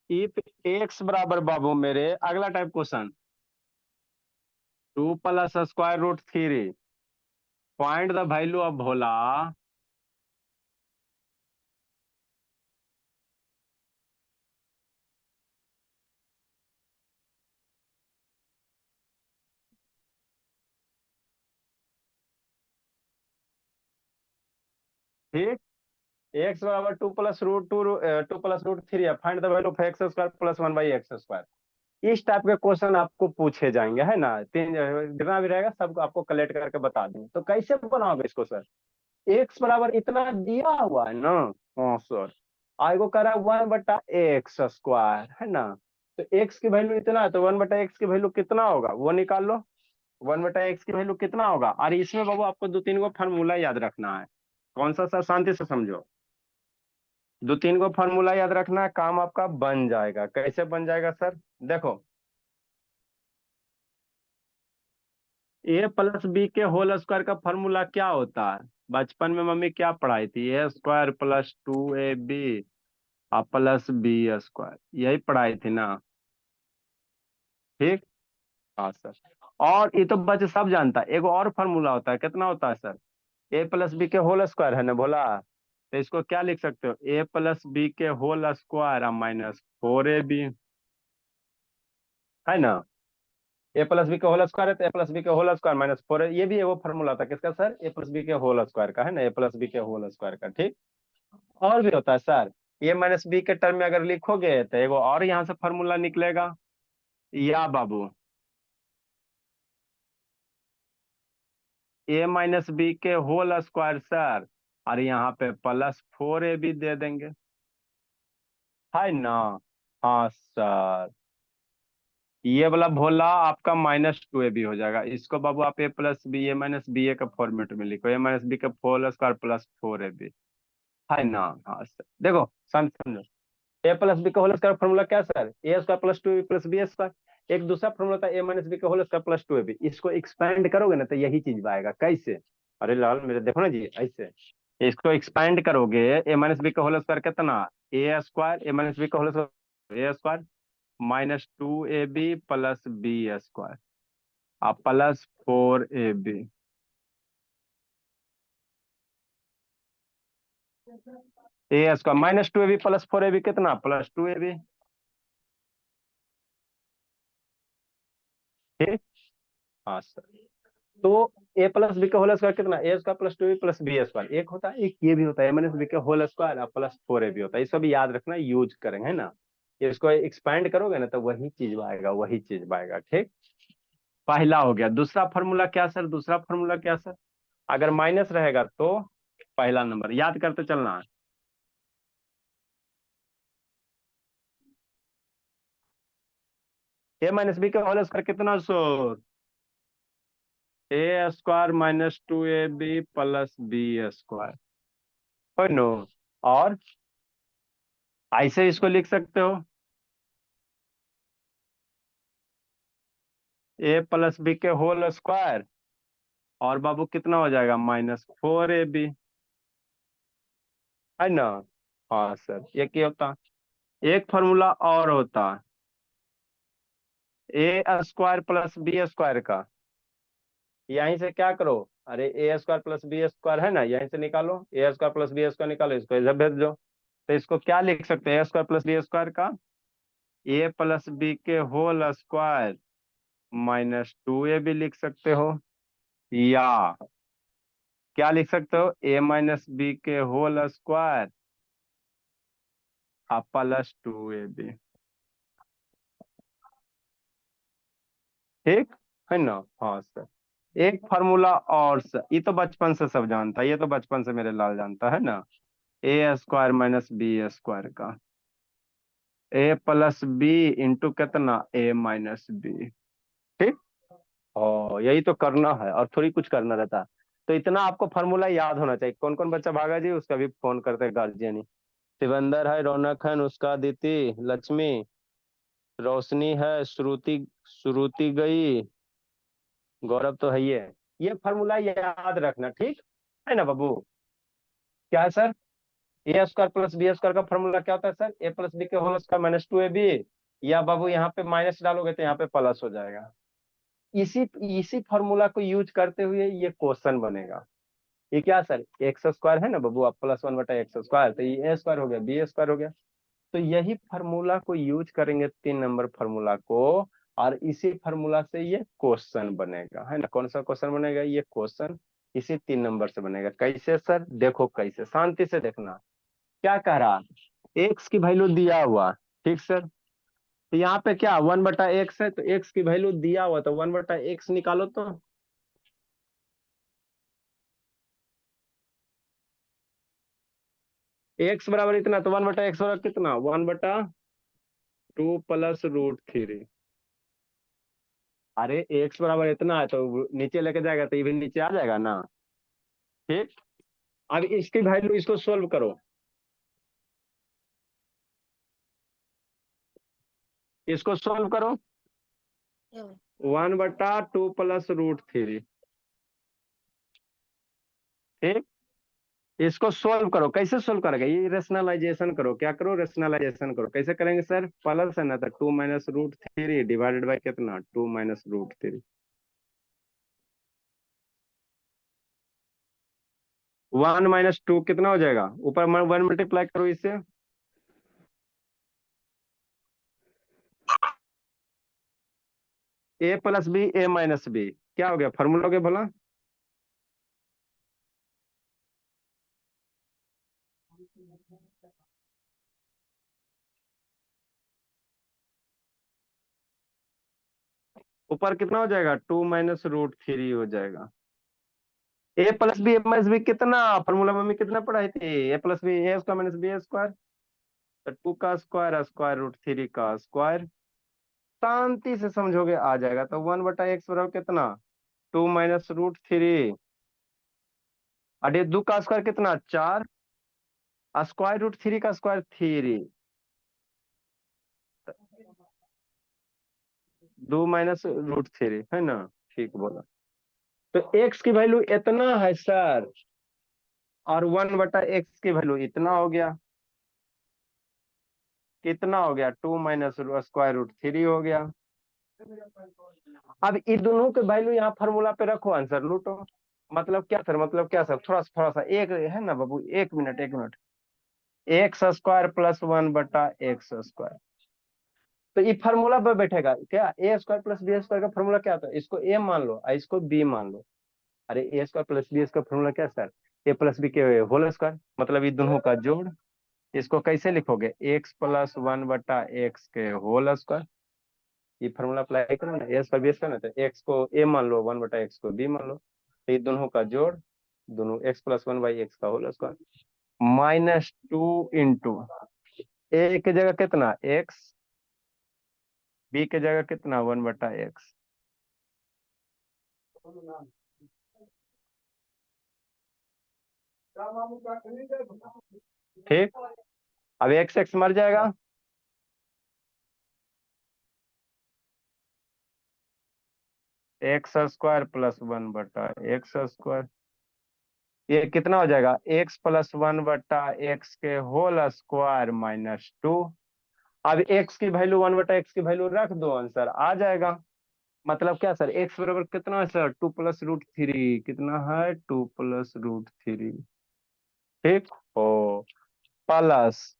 इफ एक्स बराबर बाबू मेरे, अगला type question 2 + square root 3, find the value of Bhola. ठीक, एक्स बराबर 2 + रूट 3 है, find the value of x² + 1/x²। इस टाइप के क्वेश्चन आपको पूछे जाएंगे, है ना। तीन जितना भी रहेगा सबको आपको कलेक्ट करके बता देंगे। तो कैसे बनाओगे इसको सर, एक्स बराबर इतना दिया हुआ है ना, हाँ सर, आगे कह रहा है 1/x² है ना। तो एक्स की वैल्यू इतना है तो 1/x की वैल्यू कितना होगा वो निकाल लो। 1/x की वैल्यू कितना होगा, और इसमें बाबू आपको 2 3 गो फार्मूला याद रखना है। कौन सा सर, शांति से समझो। 2 3 गो फार्मूला याद रखना है, काम आपका बन जाएगा। कैसे बन जाएगा सर, देखो। a + b² का फॉर्मूला क्या होता है, बचपन में मम्मी क्या पढ़ाई थी, a² + 2ab +b², यही पढ़ाई थी ना, ठीक। हाँ सर, और ये तो बच्चे सब जानता है। एक और फॉर्मूला होता है, कितना होता है सर, a + b² है ना बोला। तो इसको क्या लिख सकते हो, a + b² -4ab, है ना। a + b² है तो a + b² -4, ये भी वो फॉर्मूला था किसका सर, a + b² का, है ना, a + b² का, ठीक। और भी होता है सर, a - b के टर्म में अगर लिखोगे तो एगो और यहाँ से फॉर्मूला निकलेगा, या बाबू a - b² सर, और यहाँ पे +4ab दे देंगे। है ना। हाँ सर, ये वाला भोला आपका -2ab हो जाएगा। इसको बाबू आप a+b का फॉर्मेट में लिखो, a-b का होल स्क्वायर +4ab, है ना। हाँ सर, देखो समझो, a+b का होल स्क्वायर फॉर्मूला क्या सर, a² + 2ab + b²। एक दूसरा फॉर्मूला था a-b का होल स्क्वायर +2ab। इसको एक्सपैंड करोगे ना तो यही चीज आएगा। कैसे? अरे लाल मेरे देखो ना जी, ऐसे इसको एक्सपैंड करोगे, a-b का होल स्क्वायर कितना, a², a-b का whole square a² -2ab + b² आप +4ab। a² -2ab +4ab कितना, +2ab। ठीक। हाँ सर, तो a+b का होल स्क्वायर कितना, a² +2ab + b²। एक होता है, एक ये भी होता है a-b का होल स्क्वायर +4ab होता है। इसको भी याद रखना, यूज करेंगे, है ना। इसको एक्सपैंड करोगे ना तो वही चीज आएगा, वही चीज आएगा। ठीक, पहला हो गया। दूसरा फॉर्मूला क्या सर, दूसरा फॉर्मूला क्या सर, अगर माइनस रहेगा तो पहला नंबर याद करते चलना है। a-b का होल स्क्वायर कितना सो, a² -2ab + b²। हो नो। और ऐसे इसको लिख सकते हो, a+b के होल स्क्वायर और बाबू कितना हो जाएगा, -4ab, है ना। हाँ सर, ये क्या होता, एक फॉर्मूला और होता, a² + b² का। यहीं से क्या करो, अरे a² + b² है ना, यहीं से निकालो, a² + b² निकालो, इसको इधर भेज दो। तो इसको क्या लिख सकते हैं, a² + b² का a+b के होल स्क्वायर -2ab लिख सकते हो, या क्या लिख सकते हो, a-b के होल स्क्वायर +2ab। ठीक है ना। हाँ सर, एक फार्मूला और सर, ये तो बचपन से सब जानता है, ये तो बचपन से मेरे लाल जानता है ना, a² - b² का a+b इंटू कितना, a-b। ठीक, और यही तो करना है, और थोड़ी कुछ करना रहता है। तो इतना आपको फार्मूला याद होना चाहिए। कौन कौन बच्चा भागा जी, उसका भी फोन करते हैं गार्जियन ही। शिवंदर है, रौनक है, उसका, अदिति, लक्ष्मी, रोशनी है, श्रुति, श्रुति गई, गौरव तो है ये फार्मूला याद रखना, ठीक है ना बाबू। क्या है सर, a² + b² का फॉर्मूला क्या होता है सर, a+b के होल स्क्वायर -2ab, या बाबू यहाँ पे माइनस डालोगे तो यहाँ पे प्लस हो जाएगा। इसी इसी फॉर्मूला को यूज करते हुए ये क्वेश्चन बनेगा। ये क्या सर, x² है ना बाबू, आप +1/x², तो ये a² हो गया, b² हो गया। तो यही फार्मूला को यूज करेंगे, 3 नंबर फार्मूला को, और इसी फार्मूला से ये क्वेश्चन बनेगा, है ना। कौन सा क्वेश्चन बनेगा, ये क्वेश्चन इसी 3 नंबर से बनेगा। कैसे सर, देखो कैसे, शांति से देखना। क्या कह रहा, एक्स की वैल्यू दिया हुआ, ठीक सर। तो यहाँ पे क्या 1/x है, तो एक्स की वैल्यू दिया हुआ, तो 1/x निकालो तो। एक्स बराबर इतना, तो 1/x बराबर कितना, 1/2 +√3। अरे एक्स बराबर इतना है तो नीचे लेके जाएगा तो ये भी नीचे आ जाएगा ना। ठीक, अब इसकी वैल्यू, इसको सोल्व करो, इसको सोल्व करो, 1/2 +√3। ठीक, इसको सोल्व करो, कैसे सोल्व करेगा, ये रेशनलाइजेशन करो, क्या करो, रेशनलाइजेशन करो। कैसे करेंगे सर, प्लस है ना, तो 2 - √3 डिवाइडेड बाय कितना, 2 - √3। 1 - 2 कितना हो जाएगा, ऊपर 1 मल्टीप्लाई करो इससे, a+b a-b क्या हो गया, फॉर्मूला हो गया भला। ऊपर कितना हो जाएगा, 2 - √3 हो जाएगा। a+b a-b कितना, फॉर्मूला मम्मी कितना पढ़ाई थी, a+b a² - b²। तो 2 का स्क्वायर स्क्वायर रूट 3 का स्क्वायर, शांति से समझोगे आ जाएगा। तो 1/x बराबर कितना, 2 माइनस रूट 3, और ये 2 का स्क्वायर कितना 4, स्क्वायर रूट 3 का स्क्वायर 3, 2 माइनस रूट 3 है ना, ठीक बोला। तो x की वैल्यू इतना है सर, और 1/x की वैल्यू इतना हो गया, कितना हो गया 2 माइनस स्क्वायर रूट 3 हो गया। अब इन दोनों के वैल्यू यहाँ फार्मूला पे रखो, आंसर लूटो। मतलब क्या सर, मतलब क्या सर, थोड़ा सा एक है ना बाबू, एक मिनट एक minute. X square plus 1/x square, तो ये फार्मूला पे बैठेगा क्या, ए स्क्वायर प्लस बी स्क्वायर का फार्मूला क्या होता है, इसको ए मान लो और इसको बी मान लो। अरे A square plus B square formula क्या है सर, ए प्लस बी के होल स्क्वायर, मतलब ये दोनों का जोड़। इसको कैसे लिखोगे, एक्स प्लस 1/x के होल स्क्वायर। ये फार्मूला अप्लाई करो ना, ए स्क्वायर बी स्क्वायर ना, तो एक्स को ए मान लो, 1/x को बी मान लो, तो ये दोनों का जोड़, दोनों एक्स प्लस 1/x का होल स्क्वायर, -2 इंटू ए की जगह कितना एक्स, बी की जगह कितना 1/x। ठीक, अब एक्स एक्स मर जाएगा, x square plus 1/x square, ये कितना हो जाएगा, एक्स प्लस 1/x के होल स्क्वायर -2। अब एक्स की वैल्यू 1/x की वैल्यू रख दो, आंसर आ जाएगा। मतलब क्या सर, एक्स बराबर कितना है सर, 2 प्लस रूट 3, कितना है 2 प्लस रूट 3, ठीक हो, प्लस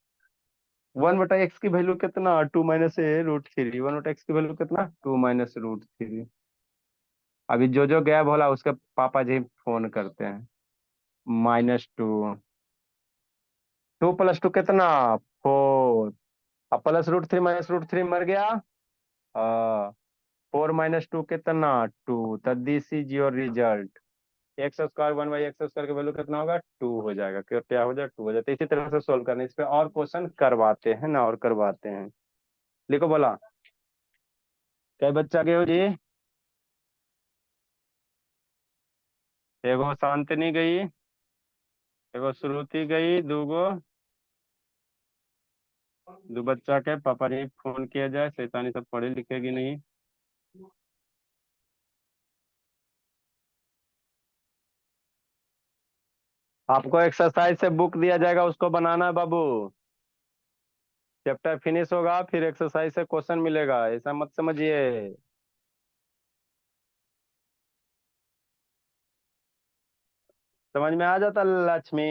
1/x की वैल्यू कितना 2 माइनस रूट 3, 1/x की वैल्यू कितना 2 माइनस रूट 3। अभी जो गैप होला उसके पापा जी फोन करते हैं, -2, 2 प्लस 2 कितना 4, अब प्लस रूट 3 माइनस रूट 3 मर गया, 4 -2 कितना 2, तो this is your result. X square 1/x square की वैल्यू कितना होगा 2 हो जाएगा, क्या हो जाएगा 2 हो जाता है। इसी तरह से सोल्व करना, इस पे और क्वेश्चन करवाते हैं ना, और करवाते हैं। लिखो बोला, क्या बच्चा गए हो जी, एगो शांतनी गई, एगो श्रुति गई, दो बच्चा के पापा जी फोन किया जाए, शैतानी सब पढ़े लिखेगी नहीं। आपको एक्सरसाइज से बुक दिया जाएगा, उसको बनाना है बाबू। चैप्टर फिनिश होगा फिर एक्सरसाइज से क्वेश्चन मिलेगा, ऐसा मत समझिए। समझ में आ जाता लक्ष्मी,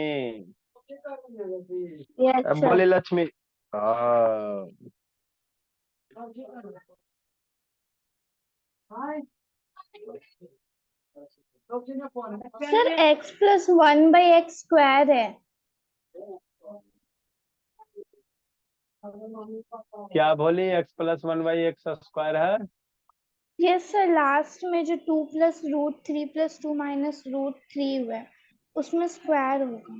यस अब सर। बोले लक्ष्मी। हाँ, सर x+1/x स्क्वायर है। क्या बोली, एक्स प्लस 1/x स्क्वायर है। यस सर, लास्ट में जो 2 + √3 + 2 - √3 हुआ है उसमें स्क्वायर होगा।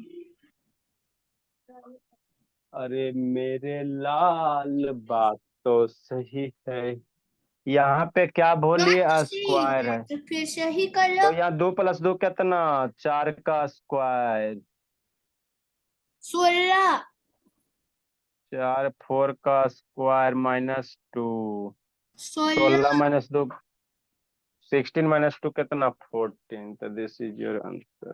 अरे मेरे लाल, बात तो सही है, यहाँ पे क्या बोली स्क्वायर है, तो फिर सही कर लो। तो यहाँ 2 + 2 कितना 4 का स्क्वायर, 16। 4 4 का स्क्वायर -2, 16 16। -2 16 -2 कितना 14, तो this is your answer.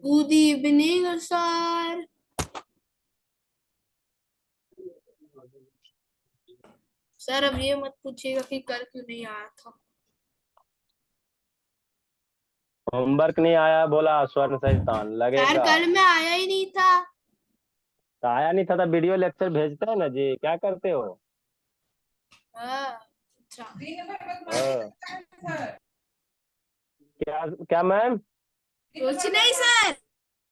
Good evening sir. Sir अब ये मत पूछिएगा कि कल क्यों नहीं आया था। होमवर्क नहीं आया बोला स्वर्ण शैतान सर लगेगा। कल मैं आया ही नहीं था। तो आया नहीं था तो वीडियो लेक्चर भेजते हैं ना जी, क्या करते हो। हाँ, अच्छा। हाँ। क्या क्या मैम, कुछ नहीं सर।